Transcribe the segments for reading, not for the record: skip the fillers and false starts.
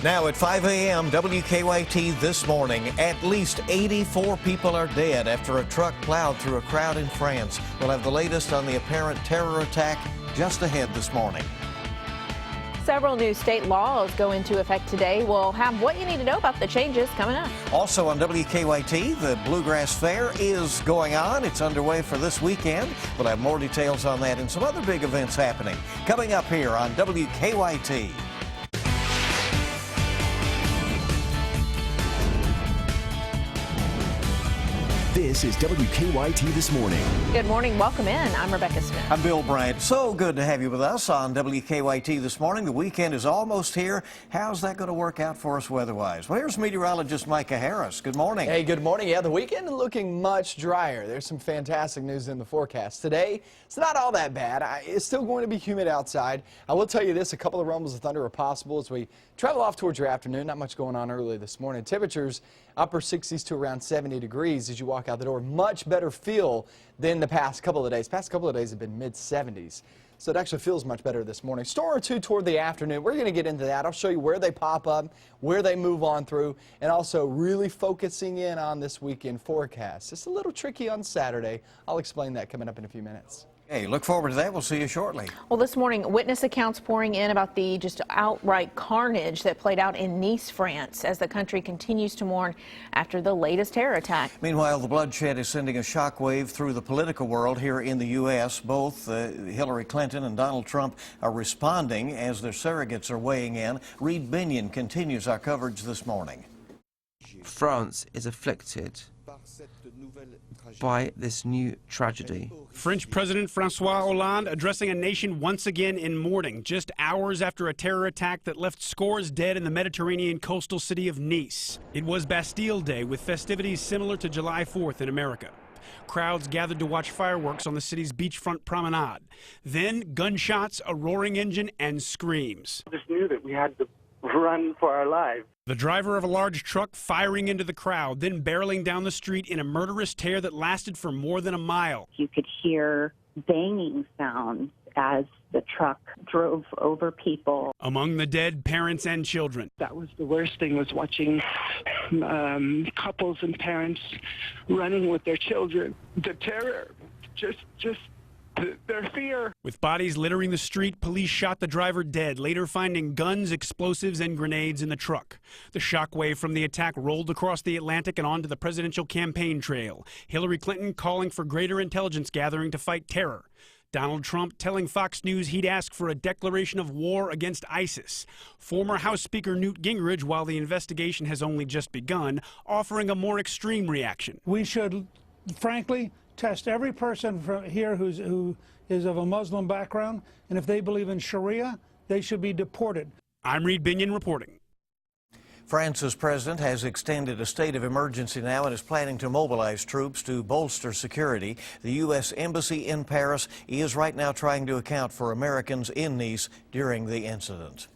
Now at 5 a.m., WKYT this morning, at least 84 people are dead after a truck plowed through a crowd in France. We'll have the latest on the apparent terror attack just ahead this morning. Several new state laws go into effect today. We'll have what you need to know about the changes coming up. Also on WKYT, the Bluegrass Fair is going on. It's underway for this weekend. We'll have more details on that and some other big events happening coming up here on WKYT. This is WKYT This Morning. Good morning. Welcome in. I'm Rebecca Smith. I'm Bill Bryant. So good to have you with us on WKYT This Morning. The weekend is almost here. How's that going to work out for us weather-wise? Well, here's meteorologist Micah Harris. Good morning. Hey, good morning. Yeah, the weekend is looking much drier. There's some fantastic news in the forecast. Today, it's not all that bad. It's still going to be humid outside. I will tell you this, a couple of rumbles of thunder are possible as we travel off towards your afternoon. Not much going on early this morning. Temperatures upper 60s to around 70 degrees as you walk out the door. Much better feel than the past couple of days. Past couple of days have been mid-70s. So it actually feels much better this morning. Storm or two toward the afternoon. We're going to get into that. I'll show you where they pop up, where they move on through, and also really focusing in on this weekend forecast. It's a little tricky on Saturday. I'll explain that coming up in a few minutes. Hey, look forward to that. We'll see you shortly. Well, this morning, witness accounts pouring in about the just outright carnage that played out in Nice, France, as the country continues to mourn after the latest terror attack. Meanwhile, the bloodshed is sending a shockwave through the political world here in the U.S. Both Hillary Clinton and Donald Trump are responding as their surrogates are weighing in. Reed Binion continues our coverage this morning. France is afflicted by this new tragedy. French President Francois Hollande addressing a nation once again in mourning, just hours after a terror attack that left scores dead in the Mediterranean coastal city of Nice. It was Bastille Day, with festivities similar to July 4th in America. Crowds gathered to watch fireworks on the city's beachfront promenade. Then gunshots, a roaring engine, and screams. I just knew that we had to run for our lives. The driver of a large truck firing into the crowd, then barreling down the street in a murderous tear that lasted for more than a mile. You could hear banging sounds as the truck drove over people. Among the dead, parents and children. That was the worst thing, was watching couples and parents running with their children. The terror, just their fear. With bodies littering the street, police shot the driver dead, later finding guns, explosives, and grenades in the truck. The shockwave from the attack rolled across the Atlantic and onto the presidential campaign trail. Hillary Clinton calling for greater intelligence gathering to fight terror. Donald Trump telling Fox News he'd ask for a declaration of war against ISIS. Former House Speaker Newt Gingrich, while the investigation has only just begun, offering a more extreme reaction. We should, frankly, test every person from here who is of a Muslim background, and if they believe in Sharia, they should be deported. I'm Reed Binion reporting. France's president has extended a state of emergency now and is planning to mobilize troops to bolster security. The U.S. Embassy in Paris is right now trying to account for Americans in Nice during the incident.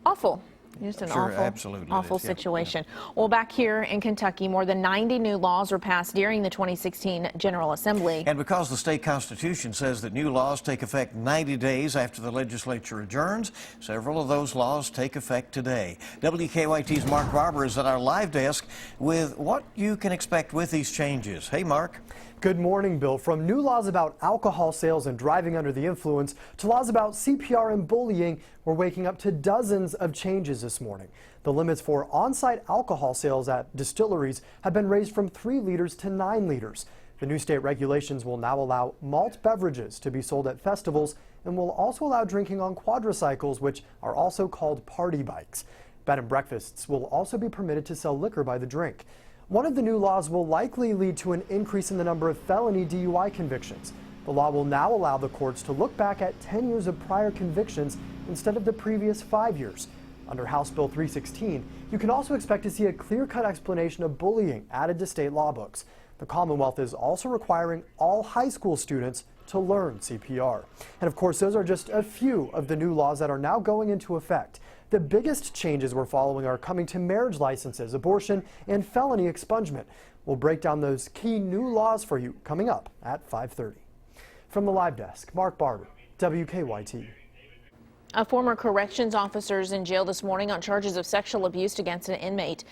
Awful. Just an awful situation. Well, back here in Kentucky, more than 90 new laws were passed during the 2016 General Assembly. And because the state constitution says that new laws take effect 90 days after the legislature adjourns, several of those laws take effect today. WKYT's Mark Barber is at our live desk with what you can expect with these changes. Hey, Mark. Good morning, Bill. From new laws about alcohol sales and driving under the influence to laws about CPR and bullying, we're waking up to dozens of changes this morning. The limits for on-site alcohol sales at distilleries have been raised from 3 liters to 9 liters. The new state regulations will now allow malt beverages to be sold at festivals and will also allow drinking on quadricycles, which are also called party bikes. Bed and breakfasts will also be permitted to sell liquor by the drink. One of the new laws will likely lead to an increase in the number of felony DUI convictions. The law will now allow the courts to look back at 10 years of prior convictions instead of the previous 5 years. Under House Bill 316, you can also expect to see a clear-cut explanation of bullying added to state law books. The Commonwealth is also requiring all high school students to learn CPR. And of course, those are just a few of the new laws that are now going into effect. The biggest changes we're following are coming to marriage licenses, abortion, and felony expungement. We'll break down those key new laws for you coming up at 5:30. From the live desk, Mark Barber, WKYT. A former corrections officer is in jail this morning on charges of sexual abuse against an inmate.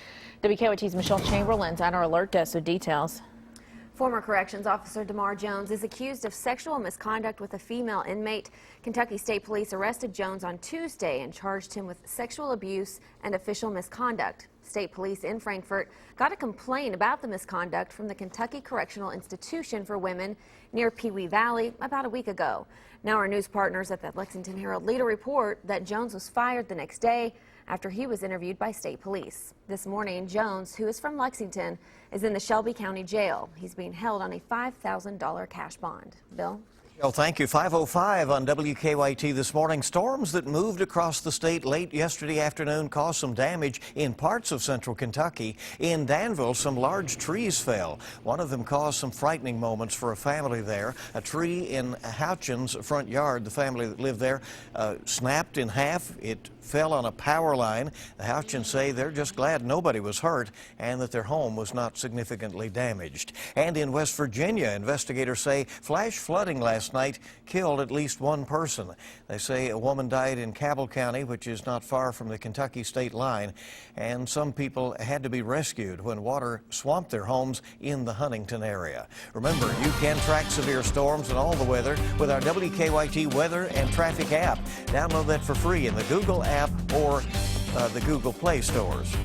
WKYT's Michelle Chamberlain's at our alert desk with details. Former corrections officer DeMar Jones is accused of sexual misconduct with a female inmate. Kentucky State Police arrested Jones on Tuesday and charged him with sexual abuse and official misconduct. State Police in Frankfort got a complaint about the misconduct from the Kentucky Correctional Institution for Women near Pewee Valley about a week ago. Now our news partners at the Lexington Herald-Leader report that Jones was fired the next day after he was interviewed by state police. This morning, Jones, who is from Lexington, is in the Shelby County Jail. He's being held on a $5,000 cash bond. Bill? Well, thank you. 5:05 on WKYT this morning. Storms that moved across the state late yesterday afternoon caused some damage in parts of central Kentucky. In Danville, some large trees fell. One of them caused some frightening moments for a family there. A tree in Houchin's front yard, the family that lived there, snapped in half. It fell on a power line. The Houchins say they're just glad nobody was hurt and that their home was not significantly damaged. And in West Virginia, investigators say flash flooding last night killed at least one person. They say a woman died in Cabell County, which is not far from the Kentucky state line, and some people had to be rescued when water swamped their homes in the Huntington area. Remember, you can track severe storms and all the weather with our WKYT weather and traffic app. Download that for free in the Google app or the Google Play stores.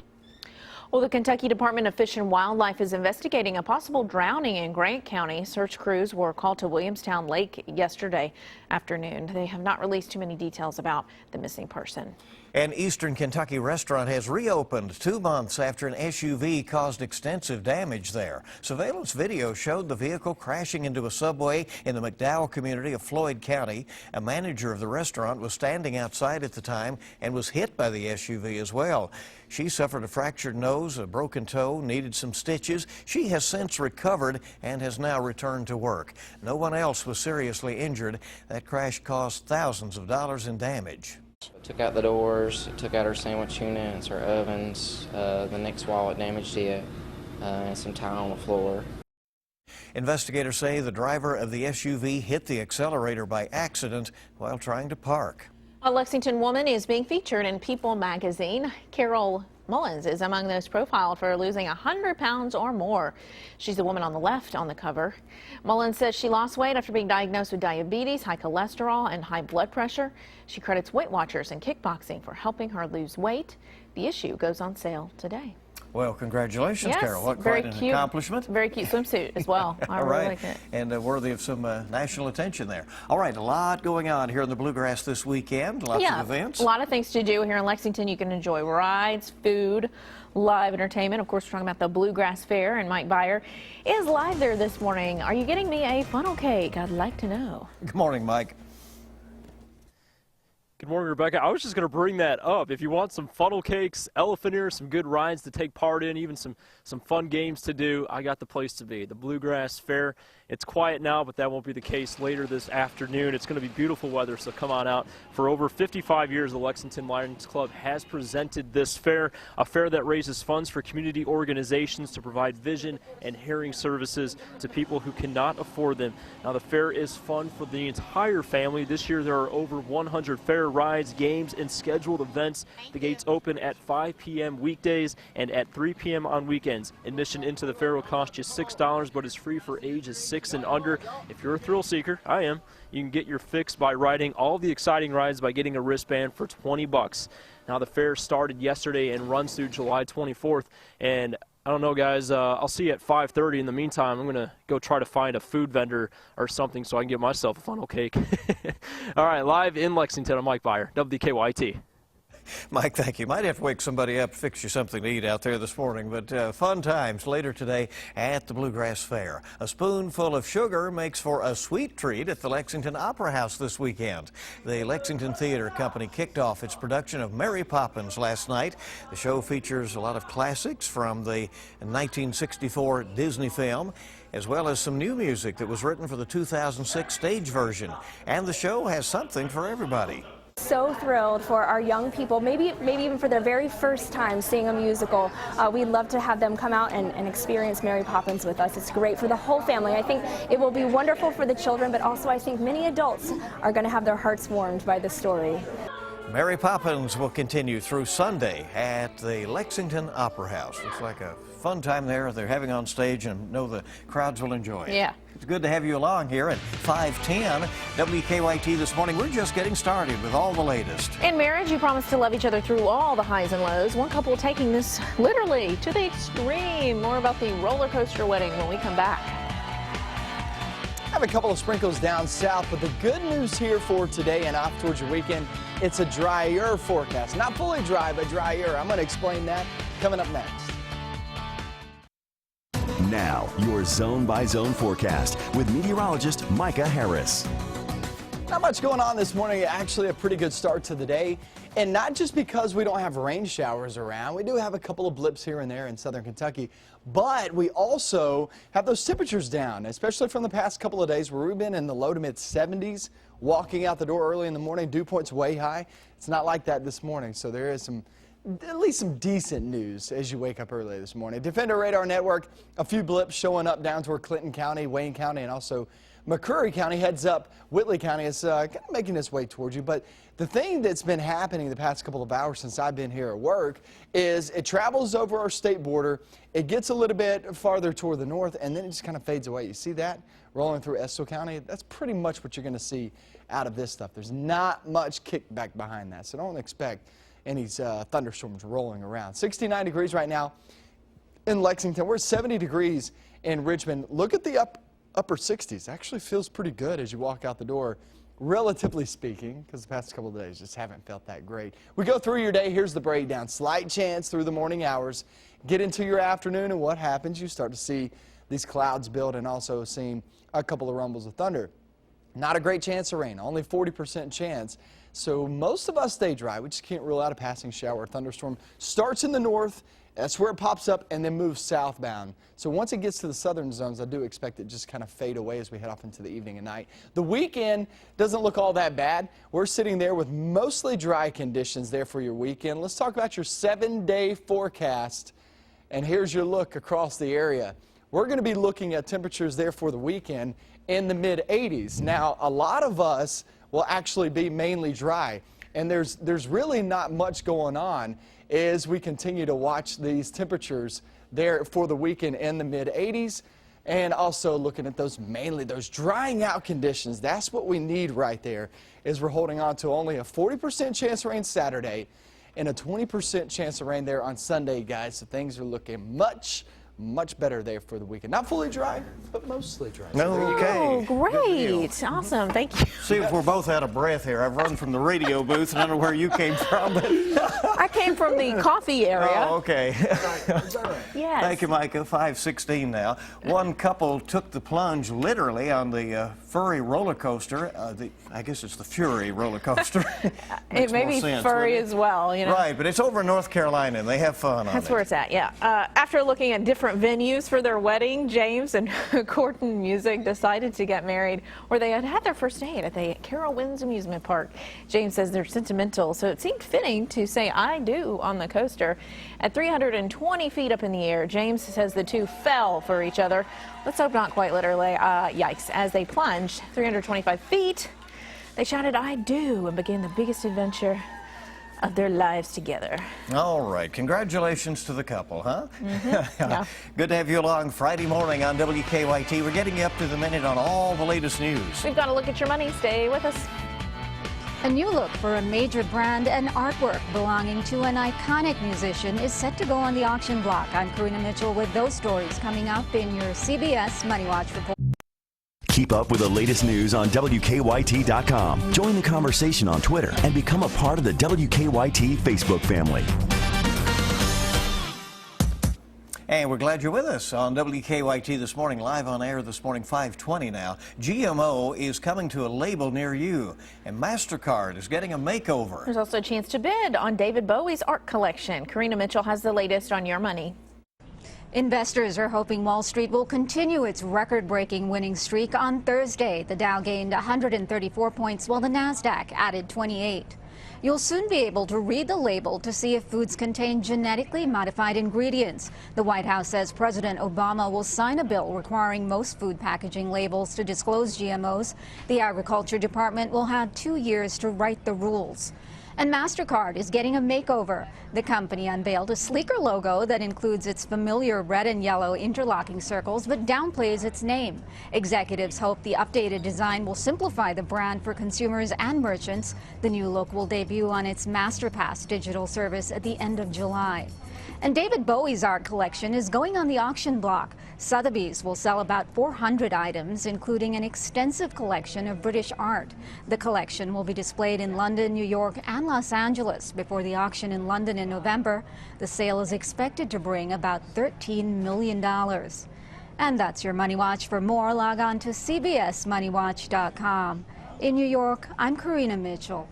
Well, the Kentucky Department of Fish and Wildlife is investigating a possible drowning in Grant County. Search crews were called to Williamstown Lake yesterday afternoon. They have not released too many details about the missing person. An eastern Kentucky restaurant has reopened 2 months after an SUV caused extensive damage there. Surveillance video showed the vehicle crashing into a subway in the McDowell community of Floyd County. A manager of the restaurant was standing outside at the time and was hit by the SUV as well. She suffered a fractured nose, a broken toe, needed some stitches. She has since recovered and has now returned to work. No one else was seriously injured. That crash caused thousands of dollars in damage. Took out the doors, took out our sandwich units, our ovens, the next wallet damaged it, and some tile on the floor. Investigators say the driver of the SUV hit the accelerator by accident while trying to park. A Lexington woman is being featured in People magazine. Carol Mullins is among those profiled for losing 100 pounds or more. She's the woman on the left on the cover. Mullins says she lost weight after being diagnosed with diabetes, high cholesterol, and high blood pressure. She credits Weight Watchers and kickboxing for helping her lose weight. The issue goes on sale today. Well, congratulations, yes, Carol. What very quite an cute accomplishment. Very cute swimsuit as well. I really like it. And worthy of some national attention there. All right, a lot going on here in the Bluegrass this weekend. Lots of events. A lot of things to do here in Lexington. You can enjoy rides, food, live entertainment. Of course, we're talking about the Bluegrass Fair, and Mike Byer is live there this morning. Are you getting me a funnel cake? I'd like to know. Good morning, Mike. Good morning, Rebecca. I was just going to bring that up. If you want some funnel cakes, elephant ears, some good rides to take part in, even some fun games to do, I got the place to be, the Bluegrass Fair. It's quiet now, but that won't be the case later this afternoon. It's going to be beautiful weather, so come on out. For over 55 years, the Lexington Lions Club has presented this fair, a fair that raises funds for community organizations to provide vision and hearing services to people who cannot afford them. Now, the fair is fun for the entire family. This year, there are over 100 fair rides, games, and scheduled events. The gates open at 5 p.m. weekdays and at 3 p.m. on weekends. Admission into the fair will cost you $6, but is free for ages 6 and under. If you're a thrill seeker, I am, you can get your fix by riding all the exciting rides by getting a wristband for $20. Now, the fair started yesterday and runs through July 24th, and I don't know, guys, I'll see you at 5:30. In the meantime, I'm going to go try to find a food vendor or something so I can get myself a funnel cake. All right, live in Lexington, I'm Mike Byer, WKYT. Mike, thank you. Might have to wake somebody up, fix you something to eat out there this morning, but fun times later today at the Bluegrass Fair. A spoonful of sugar makes for a sweet treat at the Lexington Opera House this weekend. The Lexington Theater Company kicked off its production of Mary Poppins last night. The show features a lot of classics from the 1964 Disney film, as well as some new music that was written for the 2006 stage version. And the show has something for everybody. So thrilled for our young people, maybe even for their very first time seeing a musical. We'd love to have them come out and experience Mary Poppins with us. It's great for the whole family. I think it will be wonderful for the children, but also I think many adults are going to have their hearts warmed by the story. Mary Poppins will continue through Sunday at the Lexington Opera House. Looks like a fun time there they're having on stage, and know the crowds will enjoy it. Yeah. It's good to have you along here at 5:10 WKYT this morning. We're just getting started with all the latest. In marriage, you promise to love each other through all the highs and lows. One couple taking this literally to the extreme. More about the roller coaster wedding when we come back. Have a couple of sprinkles down south, but the good news here for today and off towards your weekend, it's a drier forecast. Not fully dry, but drier. I'm going to explain that coming up next. Now, your zone-by-zone forecast with meteorologist Micah Harris. Not much going on this morning. Actually, a pretty good start to the day. And not just because we don't have rain showers around. We do have a couple of blips here and there in southern Kentucky. But we also have those temperatures down, especially from the past couple of days where we've been in the low to mid 70s. Walking out the door early in the morning, dew point's way high. It's not like that this morning. So there is at least some decent news as you wake up early this morning. Defender Radar Network, a few blips showing up down toward Clinton County, Wayne County, and also McCreary County. Heads up, Whitley County is kind of making its way towards you. But the thing that's been happening the past couple of hours since I've been here at work is it travels over our state border. It gets a little bit farther toward the north, and then it just kind of fades away. You see that rolling through Estill County? That's pretty much what you're going to see out of this stuff. There's not much kickback behind that, so don't expect any thunderstorms rolling around. 69 degrees right now in Lexington. We're at 70 degrees in Richmond. Look at the upper 60s. Actually feels pretty good as you walk out the door, relatively speaking, because the past couple of days just haven't felt that great. We go through your day. Here's the breakdown. Slight chance through the morning hours. Get into your afternoon, and what happens? You start to see these clouds build and also seeing a couple of rumbles of thunder. Not a great chance of rain, only 40% chance. So most of us stay dry. We just can't rule out a passing shower or thunderstorm. Starts in the north. That's where it pops up and then moves southbound. So once it gets to the southern zones, I do expect it just kind of fade away as we head off into the evening and night. The weekend doesn't look all that bad. We're sitting there with mostly dry conditions there for your weekend. Let's talk about your 7-day forecast. And here's your look across the area. We're going to be looking at temperatures there for the weekend in the mid-80s. Now, a lot of us will actually be mainly dry, and there's really not much going on as we continue to watch these temperatures there for the weekend in the mid-80s, and also looking at mainly those drying out conditions. That's what we need right there, is we're holding on to only a 40% chance of rain Saturday and a 20% chance of rain there on Sunday, guys. So things are looking much better there for the weekend. Not fully dry, but mostly dry. So Oh, great. Awesome. Thank you. See if we're both out of breath here. I've run from the radio booth, and I don't know where you came from. But I came from the coffee area. Oh, okay. Yes. Thank you, Micah. 5:16 now. One couple took the plunge literally on the furry roller coaster. I guess it's the Fury roller coaster. It may be furry as well, you know. Right, but it's over in North Carolina, and they have fun on it. That's where it's at, yeah. After looking at different venues for their wedding, James and Courtney Music decided to get married where they had their first date at the Carowinds Amusement Park. James says they're sentimental, so it seemed fitting to say I do on the coaster. At 320 feet up in the air, James says the two fell for each other. Let's hope not quite literally. Yikes. As they plunged 325 feet, they shouted I do and began the biggest adventure of their lives together. All right. Congratulations to the couple, huh? Yeah. Good to have you along Friday morning on WKYT. We're getting you up to the minute on all the latest news. We've got to look at your money. Stay with us. A new look for a major brand and artwork belonging to an iconic musician is set to go on the auction block. I'm Karina Mitchell with those stories coming up in your CBS Money Watch report. Keep up with the latest news on WKYT.com. Join the conversation on Twitter and become a part of the WKYT Facebook family. And we're glad you're with us on WKYT this morning, live on air this morning, 5:20 now. GMO is coming to a label near you, and MasterCard is getting a makeover. There's also a chance to bid on David Bowie's art collection. Karina Mitchell has the latest on your money. Investors are hoping Wall Street will continue its record-breaking winning streak on Thursday. The Dow gained 134 points while the Nasdaq added 28. You'll soon be able to read the label to see if foods contain genetically modified ingredients. The White House says President Obama will sign a bill requiring most food packaging labels to disclose GMOs. The Agriculture Department will have 2 years to write the rules. And MasterCard is getting a makeover. The company unveiled a sleeker logo that includes its familiar red and yellow interlocking circles but downplays its name. Executives hope the updated design will simplify the brand for consumers and merchants. The new look will debut on its MasterPass digital service at the end of July. And David Bowie's art collection is going on the auction block. Sotheby's will sell about 400 items, including an extensive collection of British art. The collection will be displayed in London, New York, and Los Angeles before the auction in London in November. The sale is expected to bring about $13 million. And that's your Money Watch. For more, log on to cbsmoneywatch.com. In New York, I'm Karina Mitchell.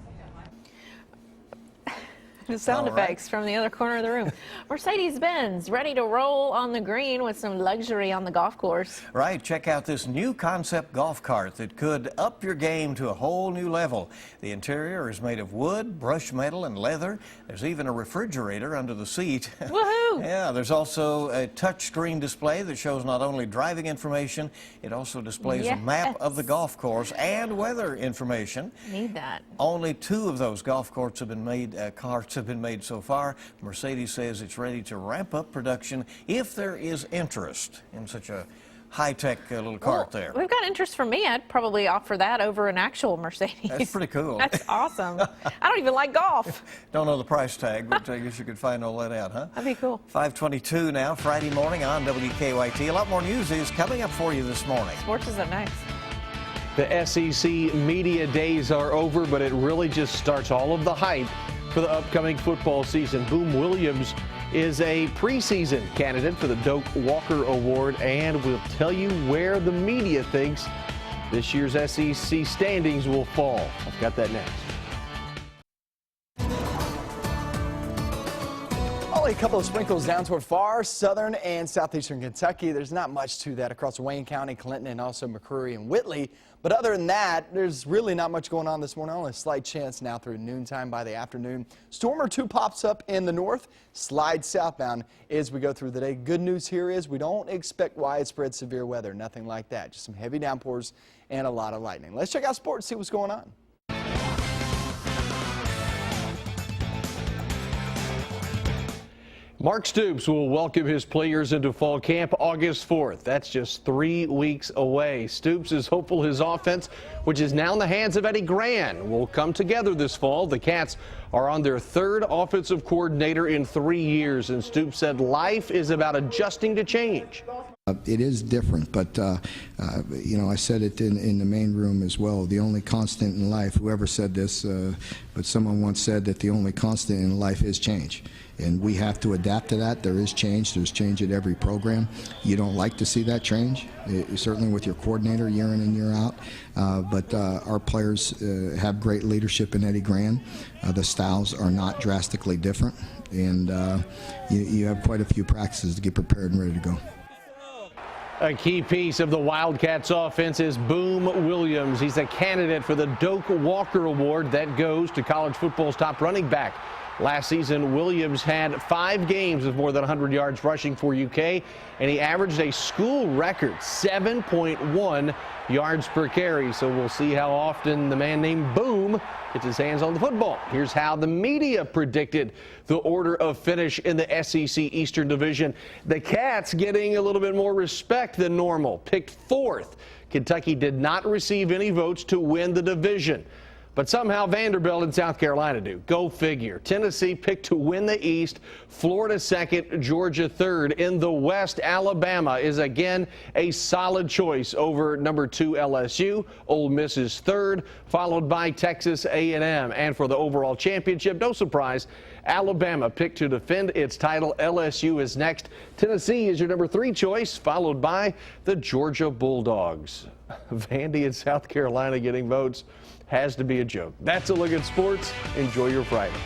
Sound effects from the other corner of the room. Mercedes-Benz ready to roll on the green with some luxury on the golf course. Right. Check out this new concept golf cart that could up your game to a whole new level. The interior is made of wood, brushed metal, and leather. There's even a refrigerator under the seat. Woohoo! Yeah, there's also a touchscreen display that shows not only driving information, it also displays a map of the golf course and weather information. Need that. Only 2 of those golf carts have been made, so far. Mercedes says it's ready to ramp up production if there is interest in such a high-tech little cart there. We've got interest from me. I'd probably offer that over an actual Mercedes. That's pretty cool. That's awesome. I don't even like golf. Don't know the price tag, but I guess you could find all that out, huh? That'd be cool. 5:22 now, Friday morning on WKYT. A lot more news is coming up for you this morning. Sports is up next. The SEC media days are over, but it really just starts all of the hype for the upcoming football season. Boom Williams is a preseason candidate for the Doak Walker Award, and we'll tell you where the media thinks this year's SEC standings will fall. I've got that next. Only a couple of sprinkles down toward far southern and southeastern Kentucky. There's not much to that across Wayne County, Clinton, and also McCreary and Whitley. But other than that, there's really not much going on this morning. Only a slight chance now through noontime by the afternoon. Storm or 2 pops up in the north, slides southbound as we go through the day. Good news here is we don't expect widespread severe weather, nothing like that. Just some heavy downpours and a lot of lightning. Let's check out sports, see what's going on. Mark Stoops will welcome his players into fall camp August 4th. That's just 3 weeks away. Stoops is hopeful his offense, which is now in the hands of Eddie Gran, will come together this fall. The Cats are on their 3rd offensive coordinator in 3 years, and Stoops said life is about adjusting to change. It is different, but you know, I said it in the main room as well. The only constant in life, whoever said this, but someone once said that the only constant in life is change. And we have to adapt to that. There is change. There's change at every program. You don't like to see that change, certainly with your coordinator year in and year out. But our players have great leadership in Eddie Gran. The styles are not drastically different. And you have quite a few practices to get prepared and ready to go. A key piece of the Wildcats offense is Boom Williams. He's a candidate for the Doak Walker Award that goes to college football's top running back. Last season, Williams had 5 games of more than 100 yards rushing for UK, and he averaged a school record 7.1 yards per carry. So we'll see how often the man named Boom gets his hands on the football. Here's how the media predicted the order of finish in the SEC Eastern Division. The Cats getting a little bit more respect than normal, picked 4th. Kentucky did not receive any votes to win the division. But somehow Vanderbilt and South Carolina do. Go figure. Tennessee picked to win the East, Florida 2nd, Georgia 3rd. In the West, Alabama is again a solid choice over number 2 LSU. Ole Miss is 3rd, followed by Texas A&M. And for the overall championship, no surprise, Alabama picked to defend its title. LSU is next. Tennessee is your number 3 choice, followed by the Georgia Bulldogs. Vandy and South Carolina getting votes has to be a joke. That's a look at sports. Enjoy your Friday.